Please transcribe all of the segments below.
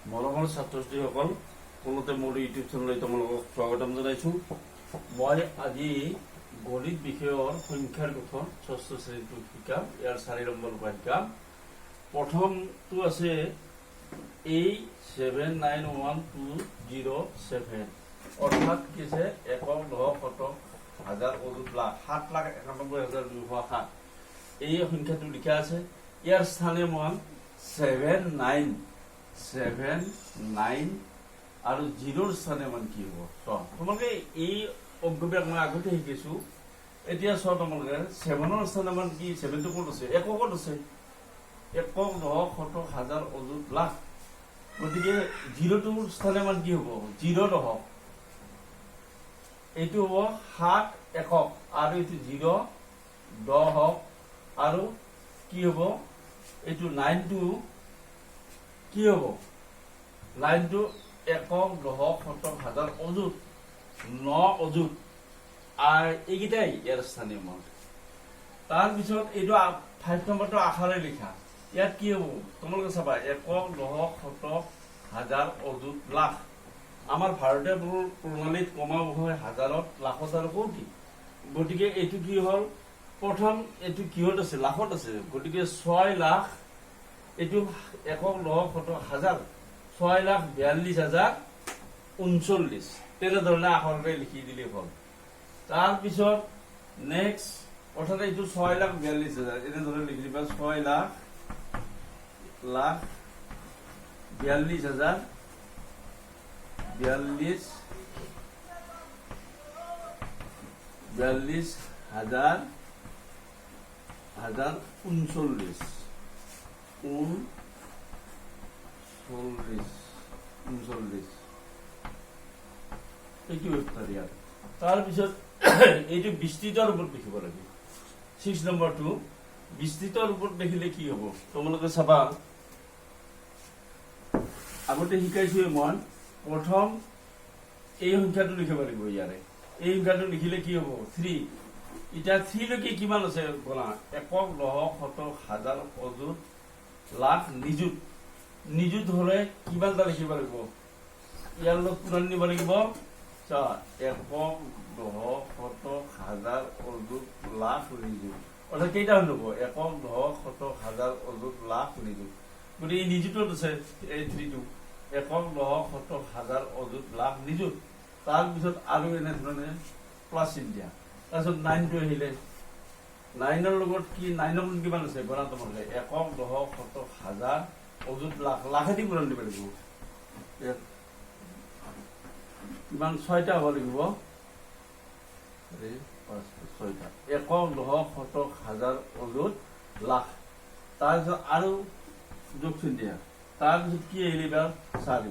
মৰমৰ ছাত্ৰ-ছাত্ৰীসকল, পুনতে মোৰ ইউটিউব চেনেললৈ তোমালোকক স্বাগতম জনাইছোঁ। মই আজি গণিত বিষয়ৰ সংখ্যাৰ গঠন ষষ্ঠ শ্ৰেণীটো শিকাম। ইয়াৰ 4 নম্বৰ পৰা শিকাম। প্ৰথমটো আছে A791207, অৰ্থাৎ কি আছে একক, দশক, শতক, হাজাৰ, অযুত, লাখ, 7,91,207। এই সংখ্যাটো লিখা আছে। ইয়াৰ স্থানীয় মান 79 আৰু 0ৰ স্থানীয় মান কি হ'ব? তোমালোকে এই অংকবিলাক মই আগতে শিকিছো। এতিয়া চোৱা, তোমালোকে 7ৰ স্থানীয় মান কি? 7টো ক'ত আছে? এককত আছে। একক, দশক, শতক, হাজাৰ, অযুত, লাখ। গতিকে 0টোৰ স্থানীয় মান কি হ'ব? 0 দশক। এইটো হ'ব 7 একক, আৰু এইটো 0 দশক, আৰু কি হ'ব? এইটো 9টো কি হ'ব? 9টো একক, দশক, শতক, হাজাৰ, অযুত, 9 অযুত, আৰু এইকেইটাই ইয়াৰ স্থানীয় মান। তাৰপিছত এইটো 5 নম্বৰটো আখাৰে লিখা। ইয়াত কি হ'ব? তোমালোকে চাবা, একক, দশক, শতক, হাজাৰ, অযুত, লাখ। আমাৰ ভাৰতীয় প্ৰণালীত কমাব হয় হাজাৰত, লাখত আৰু কোটি। গতিকে এইটো কি হ'ল? প্ৰথম এইটো কিহত আছে? লাখত আছে। গতিকে 6 লাখ, এইটো একক, দশক, শতক, হাজাৰ, 6,42,039। তেনেধৰণে আখৰতে লিখি দিলে হ'ল। তাৰপিছত নেক্সট, অৰ্থাৎ এইটো 6,42,000 এনেধৰণে লিখি দিবা। 6,42,000 39। এইটো উত্তৰ ইয়াত। তাৰপিছত এইটো বিস্তৃতৰ ওপৰত লিখিব লাগে। 6 নম্বৰটো বিস্তৃতৰ ওপৰত লিখিলে কি হ'ব? তোমালোকে চাবা, আগতে শিকাইছো মই। প্ৰথম এই সংখ্যাটো লিখিব লাগিব। ইয়াৰে এই সংখ্যাটো লিখিলে কি হ'ব? 3। এতিয়া 3 লৈকে কিমান আছে বলা? একক, দশক, শতক, হাজাৰ, অযুত, লাখ, নিযুত। নিযুত হলে কিমানটা লিখিব লাগিব? ইয়াৰ লগত পূৰণ দিব লাগিব। একক, দশক, শতক, হাজাৰ, অযুত, লাখ, নিযুত। অৰ্থাৎ কেইটা হৈ যাব? একক, দশক, শতক, হাজাৰ, অযুত, লাখ, নিযুত। গতিকে এই নিযুতত আছে এই 3টো। একক, দশক, শতক, হাজাৰ, অযুত, লাখ, নিযুত। তাৰপিছত আৰু এনেধৰণে প্লাছ চিন দিয়া। তাৰপিছত 9টো আহিলে। 9ৰ লগত কি? 9ৰ লগত কিমান আছে বনা তোমালোকে? একক, দশক, শতক, হাজাৰ, অযুত, লাখ। লাখেদি পূৰণ দিব লাগিব। কিমান? 6টা হ'ব লাগিব। 6টা। একক, দশক, শতক, হাজাৰ, অযুত, লাখ। তাৰপিছত আৰু যোগ চিন দিয়া। তাৰপিছত কি আহিলে এইবাৰ? 4।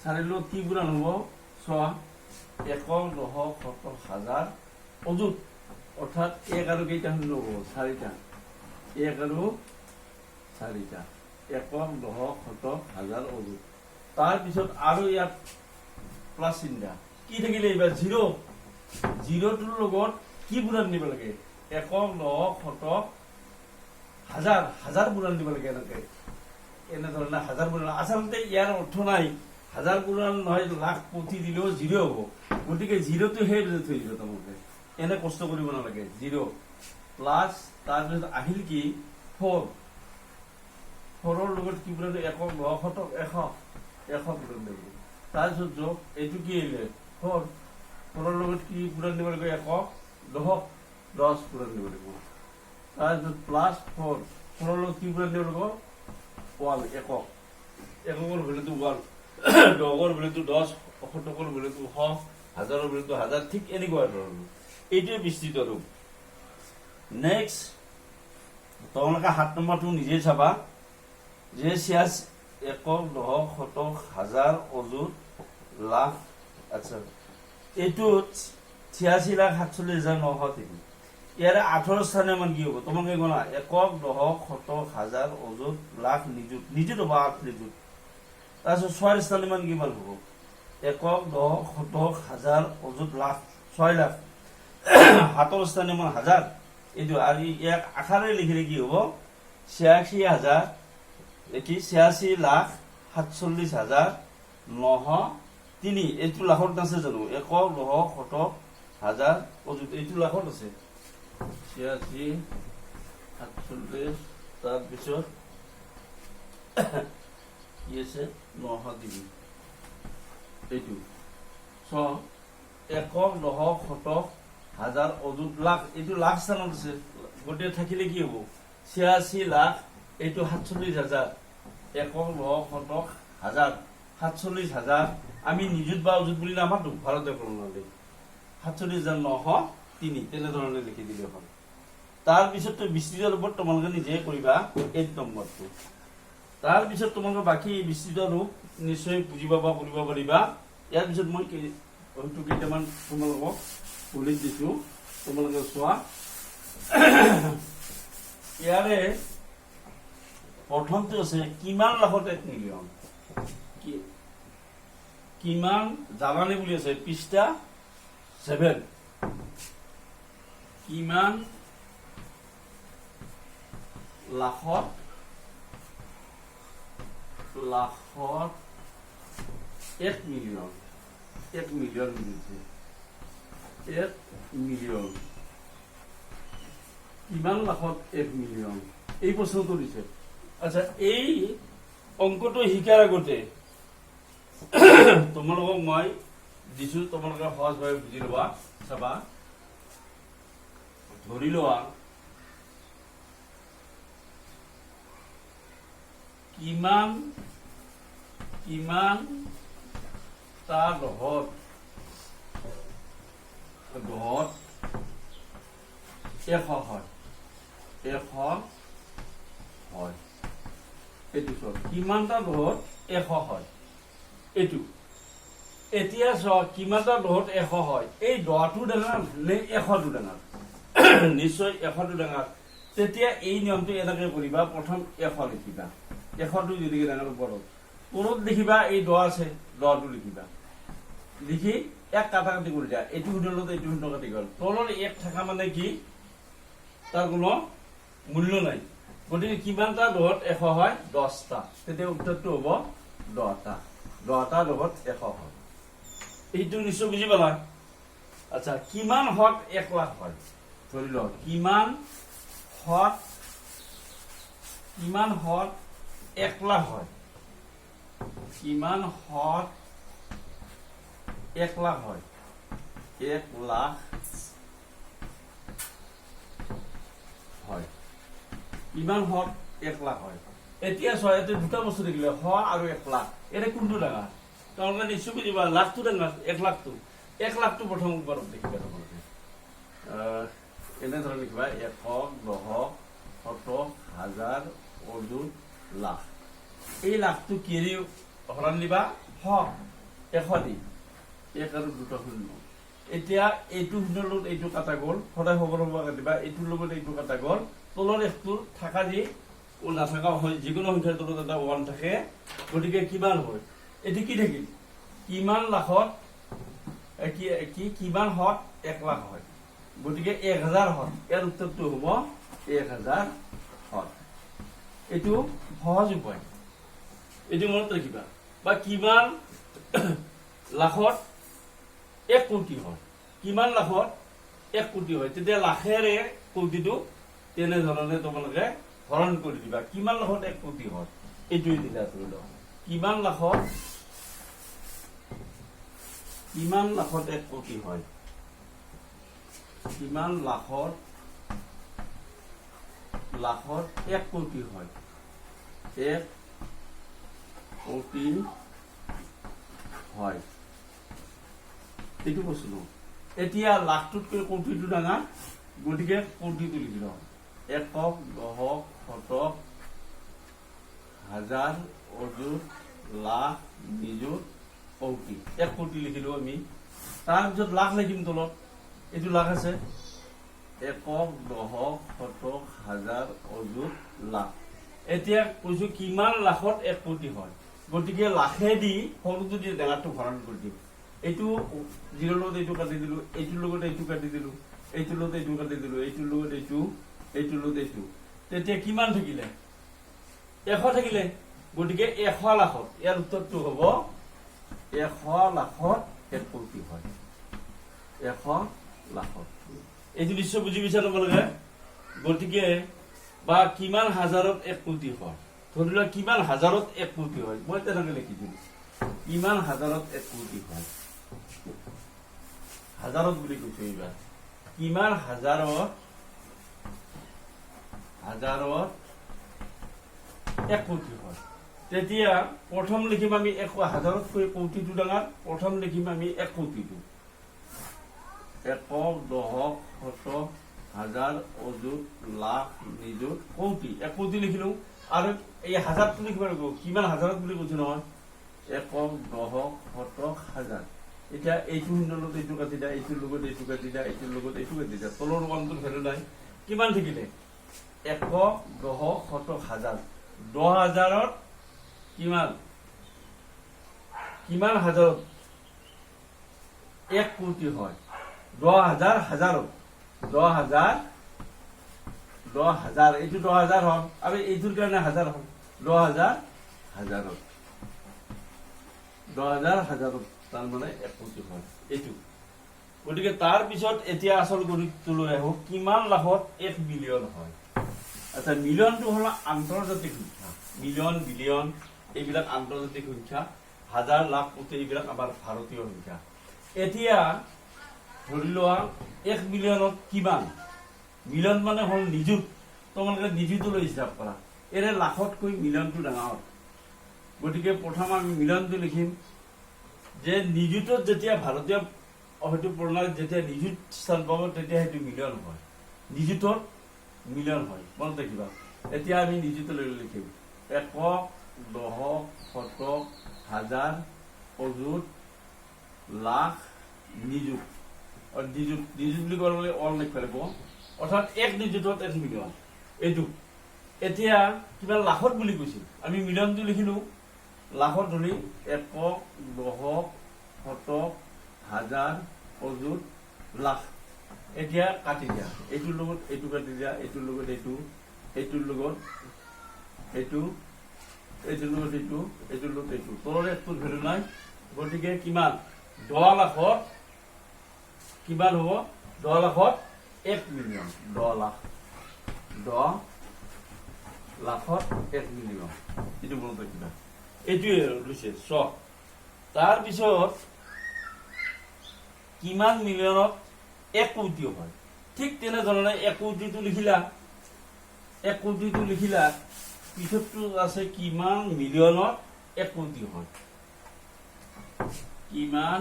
4ৰ লগত কি পূৰণ হ'ব? 6। একক, দশক, শতক, হাজাৰ, অযুত, অৰ্থাৎ 1 আৰু কেইটা শূন্য হ'ব? 4টা। 1 আৰু 4টা। একক, দশক, শতক, হাজাৰ, অযুত। তাৰপিছত আৰু ইয়াত প্লাছ চিন দিয়া। কি থাকিলে এইবাৰ? 0। 0টোৰ লগত কি পূৰণ দিব লাগে? একক, দশক, শতক, হাজাৰ, হাজাৰ পূৰণ দিব লাগে। এনেধৰণে হাজাৰ পূৰণ। আচলতে ইয়াৰ অৰ্থ নাই হাজাৰ পূৰণ নহয়, লাখ, কোটি দিলেও 0 হ'ব। গতিকে 0টো সেই থৈ দিব। তোমালোকে এনে কষ্ট কৰিব নালাগে। 0 প্লাছ, তাৰপিছত আহিল কি? 4। 4ৰ লগত কি পূৰণ? একক, দশক, শতক, 100 পূৰণ দিব। তাৰপিছত যোগ, এইটো কি আহিলে? 4। 4ৰ লগত কি পূৰণ দিব লাগিব? একক, দশক, 10 পূৰণ দিব লাগিব। তাৰপিছত প্লাছ 4। 4ৰ লগত কি পূৰণ দিব লাগিব? 1 একক। এককৰ ভেলুটো 1, দশকৰ ভেলুটো 10, শতকৰ ভেলুটো 100, হাজাৰৰ ভেলুটো 1000। ঠিক এনেকুৱা ধৰণৰ। এইটোৱে বিস্তৃত ৰূপ। নেক্সট, তোমালোকে 7 নম্বৰটো নিজে চাবা যে 86 একক, দশক, শতক, হাজাৰ, অযুত, লাখ। আচ্ছা, এইটোত 86,47,903। ইয়াৰে 8ৰ স্থানীয় মান কি হ'ব? তোমালোকে গণা। একক, দশক, শতক, হাজাৰ, অযুত, লাখ, নিযুত। নিযুত হ'ব 8 নিযুত। তাৰপিছত 6ৰ স্থানীয় মান কিমান হ'ব? একক, দশক, শতক, হাজাৰ, অযুত, লাখ, 6 লাখ। 7ৰ স্থানীয় মান 1000। এইটো আৰু ইয়াক আখাৰে লিখিলে কি হ'ব? 86,000 কি 86 লাখ 47,903 এইটো লাখত আছে জানো 1,900,000 অযুত এইটো লাখত আছে 86 48 তাৰপিছত কি আছে 900 দিবি এইটো 1,900,000 অযুত লাখ এইটো লাখ স্থানত আছে গোটেই থাকিলে কি হ'ব 86 লাখ এইটো 47,000 1,900,000 47,000 আমি নিযুত বা অযুত বুলি নামাতো ভাৰতীয় প্ৰণালী 47,903 তেনেধৰণে লিখি দিলে হ'ল তাৰপিছত বিস্তৃত ৰূপত তোমালোকে নিজে কৰিবা 8 নম্বৰটো তাৰপিছত তোমালোকে বাকী বিস্তৃত ৰূপ নিশ্চয় বুজি পাবা কৰিব পাৰিবা ইয়াৰ পিছত মই হয়তো কেইটামান তোমালোকক উল্লেখ দিছো তোমালোকে চোৱা ইয়াৰে প্ৰথমটো আছে কিমান লাখত 1 মিলিয়ন কিমান জানানে বুলি আছে পৃষ্ঠা 7 কিমান লাখত 1 মিলিয়ন 1 মিলিয়ন মিলিছে 1 মিলিয়ন কিমান লাখত 1 মিলিয়ন এই প্ৰশ্নটো দিছে আচ্ছা এই অংকটো শিকাৰ আগতে তোমালোকক মই দিছো তোমালোকে সহজভাৱে বুজি লবা চাবা ধৰি লোৱা কিমান টা দহত 100 হয় 100 হয় এইটো চোৱা কিমানটা দহত 100 হয় এইটো এতিয়া চোৱা কিমানটা দহত 100 হয় এই দহটো ডাঙৰ নে 100টো ডাঙৰ নিশ্চয় 100টো ডাঙৰ তেতিয়া এই নিয়মটো এনেকৈ কৰিবা প্ৰথম 100 লিখিবা 100টো যদি ডাঙৰ ওপৰত দেখিবা এই 10 আছে 10টো লিখিবা লিখি এক কাটাকাটি কৰি দিয়া এইটো শুনিলত এইটো শুনি কাটি গ'ল তলৰ এক থাকা মানে কি তাৰ কোনো মূল্য নাই গতিকে কিমানটা দহত 100 হয় 10টা তেতিয়া উত্তৰটো হ'ব 10টা দহত 100 হয় এইটো নিশ্চয় বুজি পালা আচ্ছা কিমান হত 1 লাখ হয় ধৰি লওক কিমান হত 1 লাখ হয় কিমান হত 1 লাখ হয় 1 লাখ হয় কিমান হত 1 লাখ হয় এতিয়া চোৱা ইয়াতে দুটা বস্তু দেখিলে হ আৰু 1 লাখ এটা কোনটো ডাঙৰ তোমালোকে নিশ্চয় বুজিবা লাখটো ডাঙৰ 1 লাখটো প্ৰথম ওপৰত দেখিবা তোমালোকে এনেধৰণে লিখিবা 1,10,100,000 অযুত লাখ এই লাখটো কিৰি হৰণ দিবা 100 দি 1 আৰু 2 শূন্য এতিয়া এইটো শূন্যৰ এইটো কাটা গ'ল সদায় খবৰ কাটিবা এইটোৰ লগত এইটো কাটা গ'ল তলৰ একটো থাকা দি নাথাকা হয় যিকোনো সংখ্যাৰ তলত এটা 1 থাকে গতিকে কিমান হয় এটি কি থাকিল কিমান লাখত কিমান হত 1 লাখ হয় গতিকে 1000 হত ইয়াৰ উত্তৰটো হ'ব 1000 হত এইটো সহজ উপায় এইটো মনত ৰাখিবা বা কিমান লাখত 1 কোটি হয় কিমান লাখত 1 কোটি হয় তেতিয়া লাখেৰে কোটিটো তেনেধৰণে তোমালোকে হৰণ কৰি দিবা কিমান লাখত 1 কোটি হয় এইটোই দিলা ধৰি লওক কিমান লাখত 1 কোটি হয় কিমান লাখত 1 কোটি হয় 1 কোটি হয় এইটো প্ৰশ্ন এতিয়া লাখটোতকৈ কোটিটো ডাঙৰ গতিকে কোটিটো লিখি লওঁ 1,10,100,000 অযুত লাখ নিযুত কোটি 1 কোটি লিখিলো আমি তাৰপিছত লাখ লিখিম তলত এইটো লাখ আছে 1,10,100,000 অযুত লাখ এতিয়া কৈছো কিমান লাখত 1 কোটি হয় গতিকে লাখে দি সৰুটো দি ডাঙৰটো হৰণ কৰি দিম এইটো 0 লগত এইটো কাটি দিলো এইটোৰ লগত এইটো কাটি দিলো এইটোৰ লগত এইটো কাটি দিলো এইটোৰ লগত এইটো এইটোৰ লগত এইটো তেতিয়া কিমান থাকিলে 100 থাকিলে গতিকে 100 লাখত ইয়াৰ উত্তৰটো হ'ব 100 লাখত 1 কোটি হয় 100 লাখত এইটো নিশ্চয় বুজি পাইছা তোমালোকে গতিকে বা কিমান হাজাৰত 1 কোটি হয় ধৰি লোৱা কিমান হাজাৰত 1 কোটি হয় মই তেনেকৈ লিখি দিলোঁ কিমান হাজাৰত 1 কোটি হয় হাজাৰত বুলি কৈছো এইবাৰ কিমান হাজাৰত 1 কোটি হয় তেতিয়া প্ৰথম লিখিম আমি 1000তকৈ কোটিটো ডাঙৰ প্ৰথম লিখিম আমি 1 কোটিটো 1 দশক শতক হাজাৰ অযুত লাখ নিযুত কোটি 1 কোটি লিখিলো আৰু এই হাজাৰটো লিখিব লাগিব কিমান হাজাৰত বুলি কৈছো নহয় 1 দশক শতক হাজাৰ এতিয়া এইটো শূন্যত এইটো কাটি দিয়া এইটোৰ লগত এইটো কাটি দিয়া এইটোৰ লগত এইটো কাটি দিয়া তলৰ ৰকমটোৰ ভেলু নাই কিমান থাকিলে 1 দশক শতক হাজাৰ 10,000ত কিমান হাজাৰত 1 কোটি হয় 10,000 হাজাৰত 10,000 এইটো 10,000 হল আৰু এইটোৰ কাৰণে হাজাৰ হল 10,000 হাজাৰত 10,000 হাজাৰত তাৰ মানে 1 কোটি হয় এইটো গতিকে তাৰ পিছত এতিয়া আসল গণিতটো লৈ আহো কিমান লাখত 1 বিলিয়ন হয় আচ্ছা মিলিয়নটো হল আন্তৰ্জাতিক সংখ্যা মিলিয়ন বিলিয়ন এইবিলাক আন্তৰ্জাতিক সংখ্যা হাজাৰ লাখ কোটি এইবিলাক আমাৰ ভাৰতীয় সংখ্যা এতিয়া ধৰি লোৱা 1 বিলিয়নত কিমান মিলিয়ন মানে হল নিযুত তোমালোকে নিযুতলৈ হিচাপ কৰা এৰে লাখতকৈ মিলিয়নটো ডাঙৰ গতিকে প্ৰথম আমি মিলিয়নটো লিখিম যে নিযুতত যেতিয়া ভাৰতীয় হয়তো প্ৰণালীত যেতিয়া নিযুত স্থান পাব তেতিয়া সেইটো মিলিয়ন হয় নিযুতত মিলিয়ন হয় মনত ৰাখিবা এতিয়া আমি নিযুতলৈ লিখিম 1 দশক শতক হাজাৰ অযুত লাখ নিযুত নিযুত বুলি ক'লে অল লিখিব লাগিব অৰ্থাৎ 1 নিযুতত 1 মিলিয়ন এইটো এতিয়া কিমান লাখত বুলি কৈছিল আমি মিলিয়নটো লিখিলো লাখত ধৰি 1 দশক শতক হাজাৰ অযুত লাখ এতিয়া কাটি দিয়া এইটোৰ লগত এইটো কাটি দিয়া এইটোৰ লগত এইটোৰ লগত এইটো এইটোৰ লগত এইটোৰ লগত এইটো তলৰ একটোৰ ভেলু নাই গতিকে কিমান 10 লাখত কিমান হ'ব 10 লাখত 1 মিলিয়ন 10 লাখত 1 মিলিয়ন এইটো মনত ৰাখিবা এইটোৱে লৈছে তাৰ পিছত কিমান মিলিয়নত 1 কোটি হয় ঠিক তেনেধৰণে 1 কোটিটো লিখিলা পিছতটো আছে কিমান মিলিয়নত 1 কোটি হয় কিমান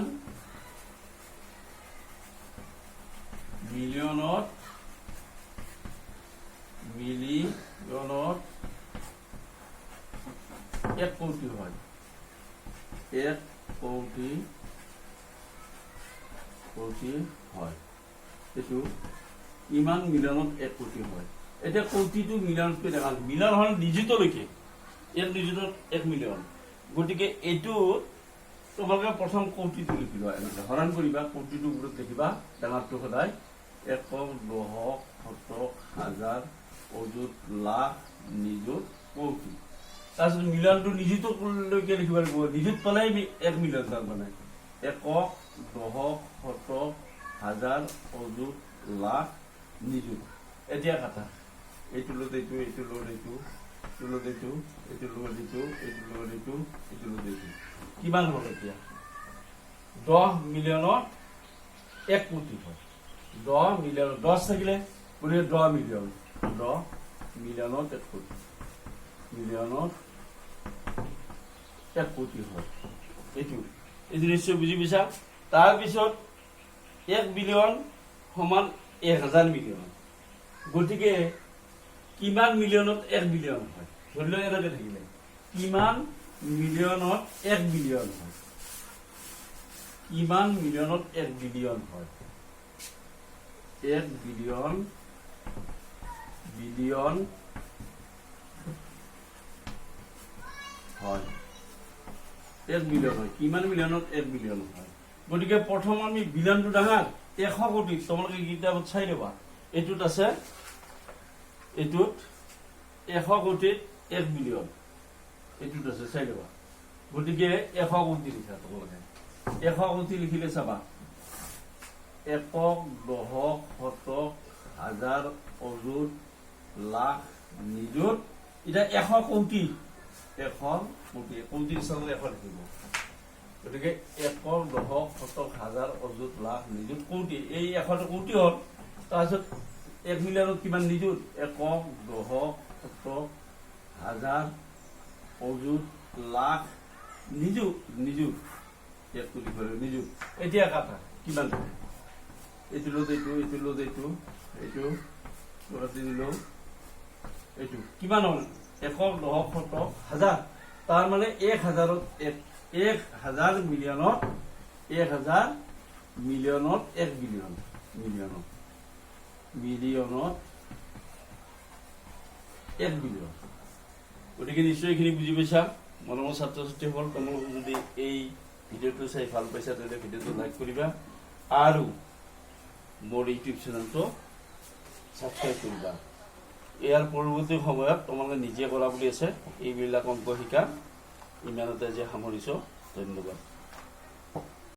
মিলিয়নত 1 কোটি হয় 1 কোটি হয় এইটো ইমান মিলিয়নত 1 কোটি হয় এটা কোটিটো মিলিয়নতকৈ ডাঙৰ মিলিয়ন হল নিযুতলৈকে 1 নিযুতত 1 মিলিয়ন গতিকে এইটো তোমালোকে প্ৰথম কোটিটো লিখি লোৱা এনেকৈ হৰণ কৰিবা কোটিটো ওপৰত লিখিবা ডাঙৰটো সদায় 1 দশক শতক হাজাৰ অযুত লাখ নিযুত কোটি তাৰপিছত মিলিয়নটো নিযুতলৈকে লিখিব লাগিব নিযুত পালেই 1 মিলিয়ন তাৰ মানে 1 দশক শতক হাজাৰ অযুত লাখ নিযুত এতিয়া কাটা এইটোৰ লগত এইটো এইটোৰ লগত এইটো এইটোৰ লগত এইটো এইটোৰ লগত এইটো এইটোৰ লগত এইটো এইটোৰ লগত এইটো কিমান হ'ল এতিয়া 10 মিলিয়নত 1 কোটি হয় 10 মিলিয়ন 10 থাকিলে গতিকে 10 মিলিয়ন 10 মিলিয়নত 1 কোটি মিলিয়নত 1 কোটি হয় এইটো নিশ্চয় বুজি পাইছা তাৰপিছত 1 বিলিয়ন সমান 1000 মিলিয়ন গতিকে কিমান মিলিয়নত 1 বিলিয়ন হয় ধৰি লওক এনেকৈ থাকিলে কিমান মিলিয়নত 1 বিলিয়ন হয় কিমান মিলিয়নত 1 বিলিয়ন হয় 1 বিলিয়ন হয় 1 বিলিয়ন হয় কিমান মিলিয়নত 1 বিলিয়ন হয় গতিকে প্ৰথম আমি বিলিয়নটো ডাঙৰ 100 কোটি তোমালোকে কিতাপত চাই ল'বা এইটোত আছে এইটোত 100 কোটিত 1 বিলিয়ন এইটোত আছে চাই ল'বা গতিকে 129 লিখা তোমালোকে 129 লিখিলে চাবা একক দশক শতক হাজাৰ অযুত লাখ নিযুত এতিয়া 100 কোটি 100 চালে 100 লিখিব গতিকে একক দশক শতক হাজাৰ অযুত লাখ নিযুত কোটি এই 100 কোটি হ'ল তাৰপিছত 1 মিলিয়নত কিমান নিযুত একক দশক শতক হাজাৰ অযুত লাখ নিযুত নিযুত 1 কোটি করে নিযুত এতিয়া কাটা কিমান এইটো লো এইটো দিলো এইটো কিমান হ'ল একক দশক শতক হাজাৰ তাৰ মানে 1000ত 1000 মিলিয়নত 1000 মিলিয়নত 1 বিলিয়ন মিলিয়নত 1 বিলিয়ন গতিকে নিশ্চয় এইখিনি বুজি পাইছা মৰমৰ ছাত্ৰ ছাত্ৰীসকল তোমালোকে যদি এই ভিডিঅ'টো চাই ভাল পাইছা তেন্তে ভিডিঅ'টো লাইক কৰিবা আৰু মোৰ ইউটিউব চেনেলটো ছাবস্ক্ৰাইব কৰিবা ইয়াৰ পৰৱৰ্তী সময়ত তোমালোকে নিজে কৰা বুলি আছে এইবিলাক অংক শিকা ইমানতে যে সামৰিছো ধন্যবাদ।